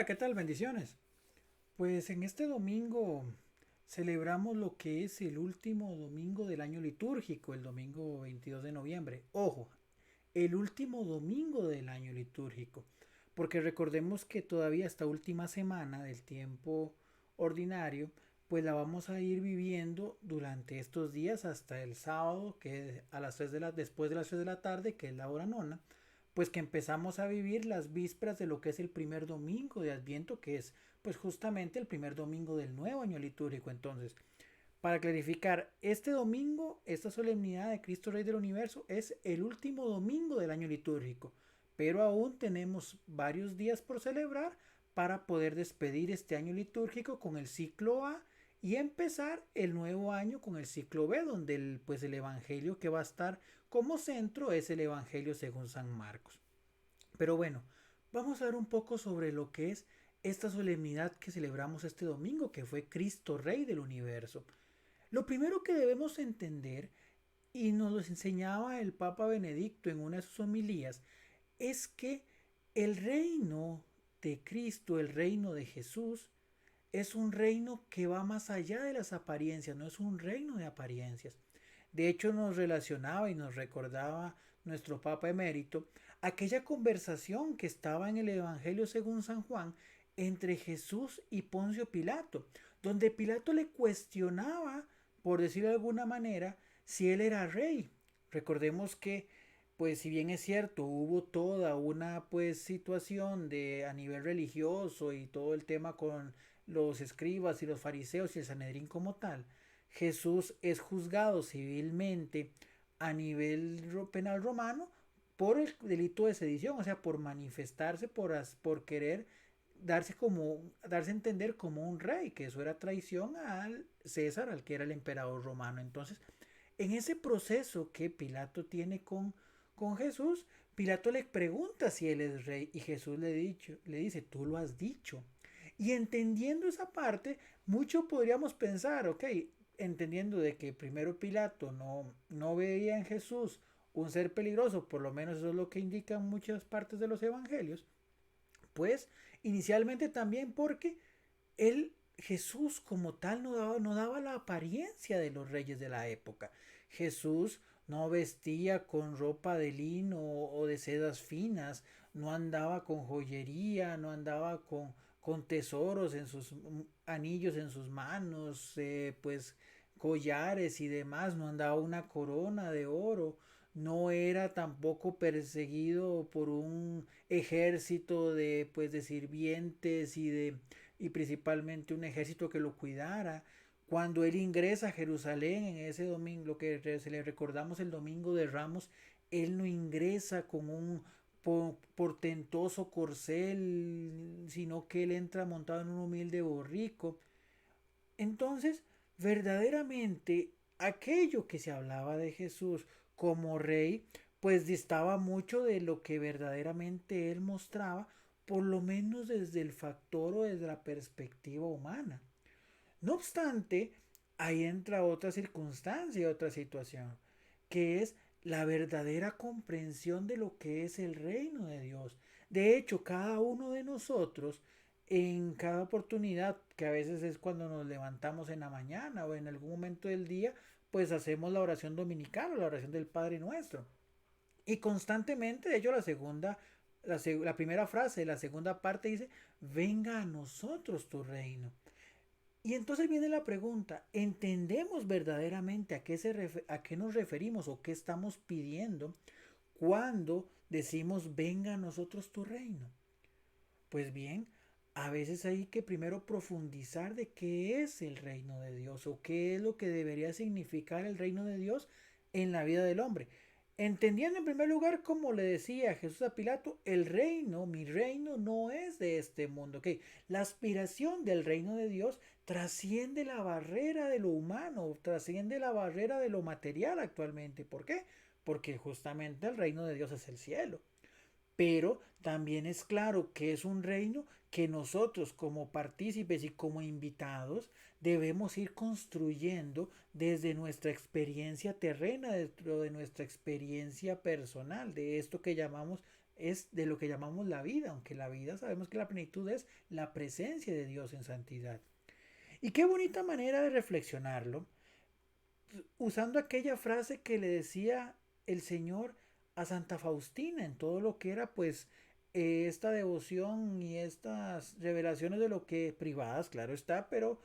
Hola, ¿qué tal? Bendiciones. Pues en este domingo celebramos lo que es el último domingo del año litúrgico, el domingo 22 de noviembre. Ojo, el último domingo del año litúrgico, porque recordemos que todavía esta última semana del tiempo ordinario, pues la vamos a ir viviendo durante estos días hasta el sábado, que a las 3 de después de las 3 de la tarde, que es la hora nona, pues que empezamos a vivir las vísperas de lo que es el primer domingo de Adviento, que es pues justamente el primer domingo del nuevo año litúrgico. Entonces, para clarificar, este domingo, esta solemnidad de Cristo Rey del Universo es el último domingo del año litúrgico, pero aún tenemos varios días por celebrar para poder despedir este año litúrgico con el ciclo A y empezar el nuevo año con el ciclo B, donde el Evangelio que va a estar como centro es el Evangelio según San Marcos. Pero bueno, vamos a ver un poco sobre lo que es esta solemnidad que celebramos este domingo, que fue Cristo Rey del Universo. Lo primero que debemos entender, y nos lo enseñaba el Papa Benedicto en una de sus homilías, es que el reino de Cristo, el reino de Jesús, es un reino que va más allá de las apariencias, no es un reino de apariencias. De hecho, nos relacionaba y nos recordaba nuestro Papa emérito aquella conversación que estaba en el Evangelio según San Juan entre Jesús y Poncio Pilato, donde Pilato le cuestionaba, por decirlo de alguna manera, si él era rey. Recordemos que, pues si bien es cierto, hubo toda una pues situación de a nivel religioso y todo el tema con los escribas y los fariseos y el Sanedrín como tal, Jesús es juzgado civilmente a nivel penal romano por el delito de sedición, o sea, por manifestarse, por querer darse a entender como un rey, que eso era traición al César, al que era el emperador romano. Entonces, en ese proceso que Pilato tiene con Jesús, Pilato le pregunta si él es rey y Jesús le dice, tú lo has dicho. Y entendiendo esa parte, mucho podríamos pensar, ok, entendiendo de que primero Pilato no veía en Jesús un ser peligroso, por lo menos eso es lo que indican muchas partes de los evangelios, pues inicialmente también porque él, Jesús como tal, no daba la apariencia de los reyes de la época. Jesús no vestía con ropa de lino o de sedas finas, no andaba con joyería, no andaba con tesoros en sus anillos en sus manos, pues collares y demás, no andaba una corona de oro, no era tampoco perseguido por un ejército de sirvientes y principalmente un ejército que lo cuidara. Cuando él ingresa a Jerusalén en ese domingo, lo que se le recordamos el domingo de Ramos, él no ingresa con un portentoso corcel, sino que él entra montado en un humilde borrico. Entonces, verdaderamente, aquello que se hablaba de Jesús como rey, pues distaba mucho de lo que verdaderamente él mostraba, por lo menos desde el factor o desde la perspectiva humana. No obstante, ahí entra otra circunstancia, otra situación, que es la verdadera comprensión de lo que es el reino de Dios. De hecho, cada uno de nosotros, en cada oportunidad, que a veces es cuando nos levantamos en la mañana o en algún momento del día, pues hacemos la oración dominical o la oración del Padre Nuestro. Y constantemente, de hecho, la primera frase de la segunda parte dice, venga a nosotros tu reino. Y entonces viene la pregunta, ¿entendemos verdaderamente a qué nos referimos o qué estamos pidiendo cuando decimos venga a nosotros tu reino? Pues bien, a veces hay que primero profundizar de qué es el reino de Dios o qué es lo que debería significar el reino de Dios en la vida del hombre. Entendiendo en primer lugar, como le decía Jesús a Pilato, el reino, mi reino no es de este mundo. ¿Okay? La aspiración del reino de Dios trasciende la barrera de lo humano, trasciende la barrera de lo material actualmente. ¿Por qué? Porque justamente el reino de Dios es el cielo. Pero también es claro que es un reino que nosotros como partícipes y como invitados debemos ir construyendo desde nuestra experiencia terrena, dentro de nuestra experiencia personal, de esto que llamamos es de lo que llamamos la vida, aunque la vida sabemos que la plenitud es la presencia de Dios en santidad. Y qué bonita manera de reflexionarlo, usando aquella frase que le decía el Señor a Santa Faustina en todo lo que era pues esta devoción y estas revelaciones de lo que privadas, claro está, pero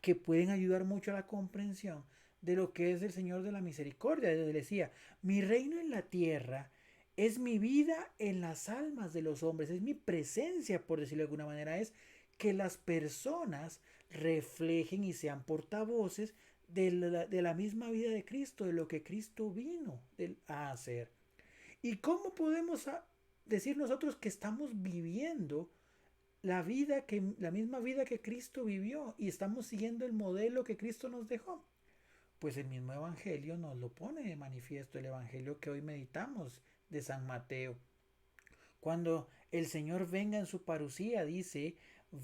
que pueden ayudar mucho a la comprensión de lo que es el Señor de la Misericordia. Él decía, mi reino en la tierra es mi vida en las almas de los hombres, es mi presencia, por decirlo de alguna manera, es que las personas reflejen y sean portavoces de la misma vida de Cristo, de lo que Cristo vino a hacer. ¿Y cómo podemos decir nosotros que estamos viviendo la misma vida que Cristo vivió y estamos siguiendo el modelo que Cristo nos dejó? Pues el mismo Evangelio nos lo pone de manifiesto, el Evangelio que hoy meditamos de San Mateo. Cuando el Señor venga en su parucía, dice,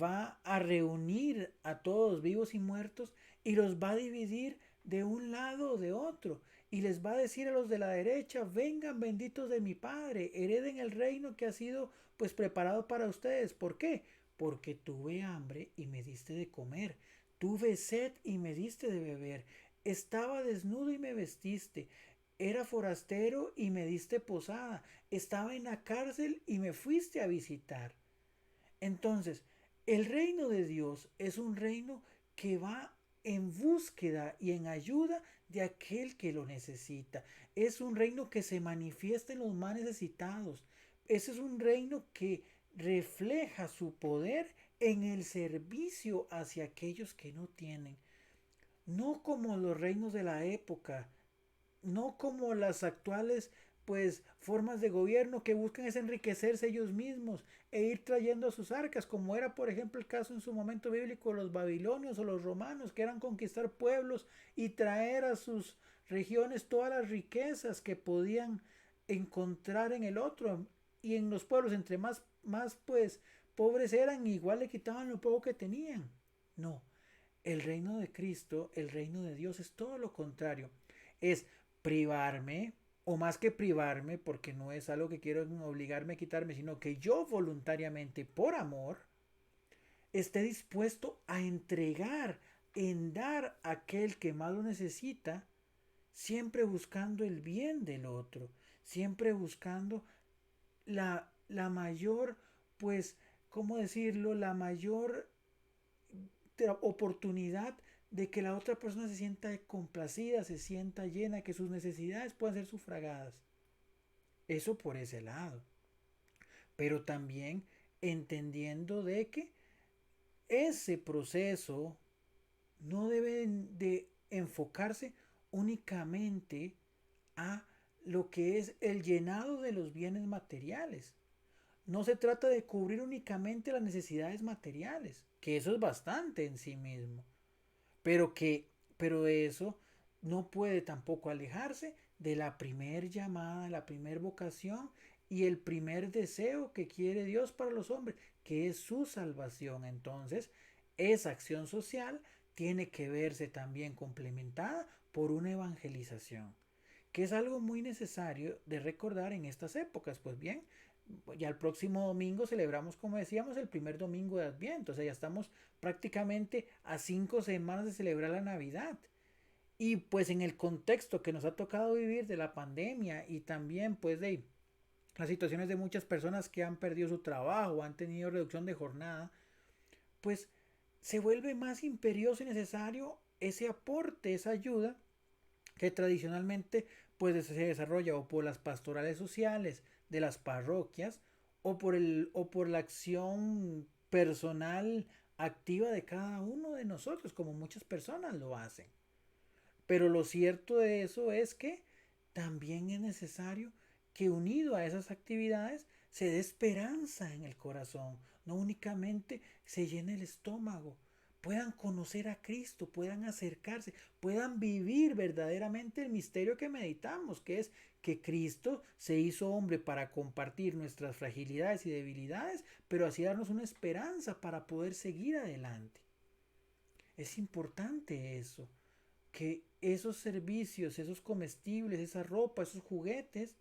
va a reunir a todos vivos y muertos y los va a dividir de un lado o de otro. Y les va a decir a los de la derecha, vengan benditos de mi Padre, hereden el reino que ha sido pues preparado para ustedes. ¿Por qué? Porque tuve hambre y me diste de comer, tuve sed y me diste de beber, estaba desnudo y me vestiste, era forastero y me diste posada, estaba en la cárcel y me fuiste a visitar. Entonces, el reino de Dios es un reino que va en búsqueda y en ayuda de aquel que lo necesita. Es un reino que se manifiesta en los más necesitados. Ese es un reino que refleja su poder en el servicio hacia aquellos que no tienen. No como los reinos de la época, no como las actuales pues formas de gobierno que buscan es enriquecerse ellos mismos e ir trayendo a sus arcas, como era por ejemplo el caso en su momento bíblico los babilonios o los romanos, que eran conquistar pueblos y traer a sus regiones todas las riquezas que podían encontrar en el otro, y en los pueblos entre más pues pobres eran, igual le quitaban lo poco que tenían. No, el reino de Cristo, el reino de Dios es todo lo contrario. Es privarme, o más que privarme, porque no es algo que quiero obligarme a quitarme, sino que yo voluntariamente, por amor, esté dispuesto a entregar, en dar a aquel que más lo necesita, siempre buscando el bien del otro, siempre buscando la mayor, pues, ¿cómo decirlo? La mayor oportunidad de que la otra persona se sienta complacida, se sienta llena, que sus necesidades puedan ser sufragadas. Eso por ese lado. Pero también entendiendo de que ese proceso no debe de enfocarse únicamente a lo que es el llenado de los bienes materiales. No se trata de cubrir únicamente las necesidades materiales, que eso es bastante en sí mismo, pero que pero eso no puede tampoco alejarse de la primer llamada, la primer vocación y el primer deseo que quiere Dios para los hombres, que es su salvación. Entonces, esa acción social tiene que verse también complementada por una evangelización, que es algo muy necesario de recordar en estas épocas. Pues bien, ya el próximo domingo celebramos, como decíamos, el primer domingo de Adviento. O sea, ya estamos prácticamente a 5 semanas de celebrar la Navidad. Y pues en el contexto que nos ha tocado vivir de la pandemia y también pues de las situaciones de muchas personas que han perdido su trabajo, han tenido reducción de jornada, pues se vuelve más imperioso y necesario ese aporte, esa ayuda que tradicionalmente pues se desarrolla o por las pastorales sociales de las parroquias o por la acción personal activa de cada uno de nosotros, como muchas personas lo hacen. Pero lo cierto de eso es que también es necesario que unido a esas actividades se dé esperanza en el corazón, no únicamente se llene el estómago, puedan conocer a Cristo, puedan acercarse, puedan vivir verdaderamente el misterio que meditamos, que es que Cristo se hizo hombre para compartir nuestras fragilidades y debilidades, pero así darnos una esperanza para poder seguir adelante. Es importante eso, que esos servicios, esos comestibles, esa ropa, esos juguetes,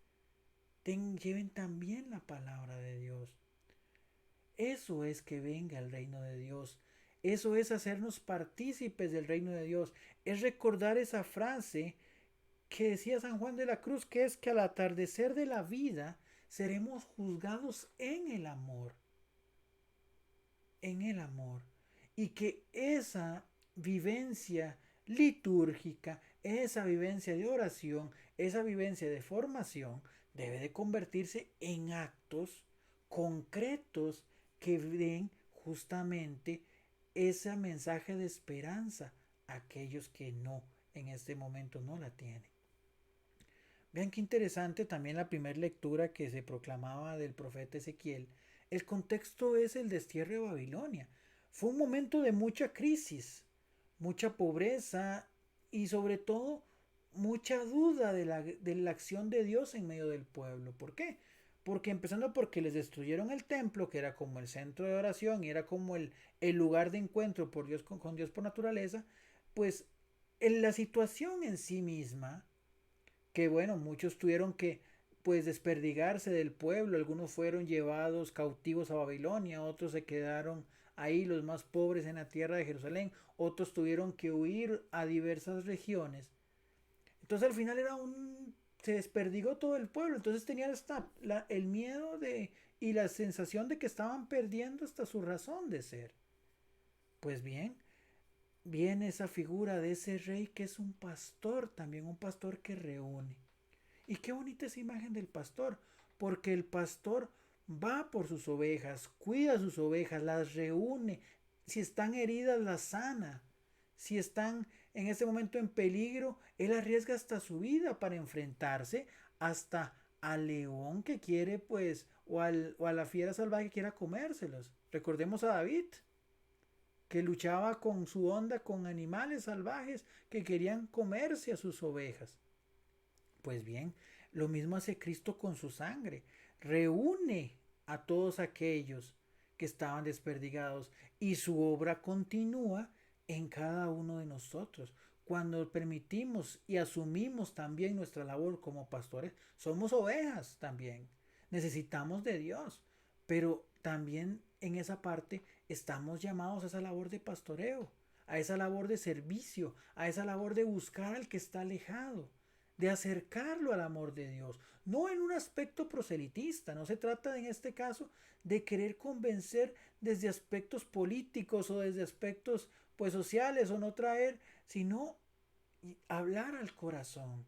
lleven también la palabra de Dios. Eso es que venga el reino de Dios. Eso es hacernos partícipes del reino de Dios. Es recordar esa frase que decía San Juan de la Cruz, que es que al atardecer de la vida seremos juzgados en el amor. En el amor. Y que esa vivencia litúrgica, esa vivencia de oración, esa vivencia de formación, debe de convertirse en actos concretos que den justamente ese mensaje de esperanza a aquellos que no, en este momento no la tienen. Vean qué interesante también la primera lectura que se proclamaba del profeta Ezequiel. El contexto es el destierro de Babilonia. Fue un momento de mucha crisis, mucha pobreza y sobre todo mucha duda de la acción de Dios en medio del pueblo. ¿Por qué? Porque empezando porque les destruyeron el templo, que era como el centro de oración y era como el lugar de encuentro por Dios, con Dios por naturaleza, pues en la situación en sí misma, que bueno, muchos tuvieron que pues desperdigarse del pueblo, algunos fueron llevados cautivos a Babilonia, otros se quedaron ahí los más pobres en la tierra de Jerusalén, otros tuvieron que huir a diversas regiones. Entonces al final se desperdigó todo el pueblo, entonces tenían el miedo y la sensación de que estaban perdiendo hasta su razón de ser. Pues bien, viene esa figura de ese rey que es un pastor, también un pastor que reúne. Y qué bonita esa imagen del pastor, porque el pastor va por sus ovejas, cuida sus ovejas, las reúne, si están heridas las sana, si están en ese momento en peligro, él arriesga hasta su vida para enfrentarse hasta al león que quiere pues, o a la fiera salvaje que quiera comérselos. Recordemos a David, que luchaba con su onda con animales salvajes que querían comerse a sus ovejas. Pues bien, lo mismo hace Cristo con su sangre. Reúne a todos aquellos que estaban desperdigados y su obra continúa en cada uno de nosotros. Cuando permitimos y asumimos también nuestra labor como pastores, somos ovejas también. Necesitamos de Dios, pero también en esa parte estamos llamados a esa labor de pastoreo, a esa labor de servicio, a esa labor de buscar al que está alejado, de acercarlo al amor de Dios, no en un aspecto proselitista, no se trata en este caso de querer convencer desde aspectos políticos o desde aspectos pues sociales o no traer, sino hablar al corazón,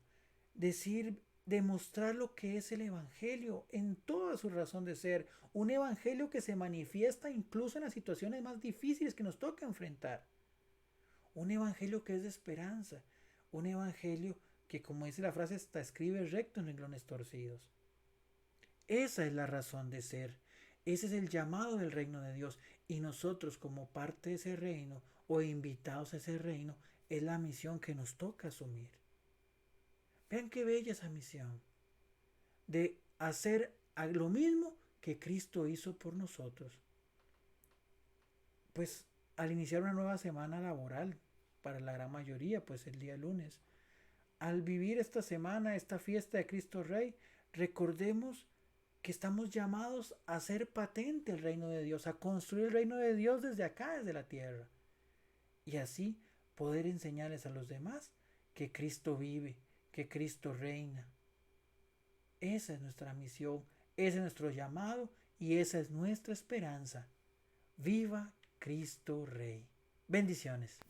decir, demostrar lo que es el evangelio en toda su razón de ser, un evangelio que se manifiesta incluso en las situaciones más difíciles que nos toca enfrentar, un evangelio que es de esperanza, un evangelio que, como dice la frase, hasta escribe recto en renglones torcidos. Esa es la razón de ser. Ese es el llamado del reino de Dios. Y nosotros, como parte de ese reino o invitados a ese reino, es la misión que nos toca asumir. Vean qué bella esa misión. De hacer lo mismo que Cristo hizo por nosotros. Pues al iniciar una nueva semana laboral, para la gran mayoría, pues el día lunes, al vivir esta semana, esta fiesta de Cristo Rey, recordemos que estamos llamados a hacer patente el reino de Dios, a construir el reino de Dios desde acá, desde la tierra. Y así poder enseñarles a los demás que Cristo vive, que Cristo reina. Esa es nuestra misión, ese es nuestro llamado y esa es nuestra esperanza. ¡Viva Cristo Rey! Bendiciones.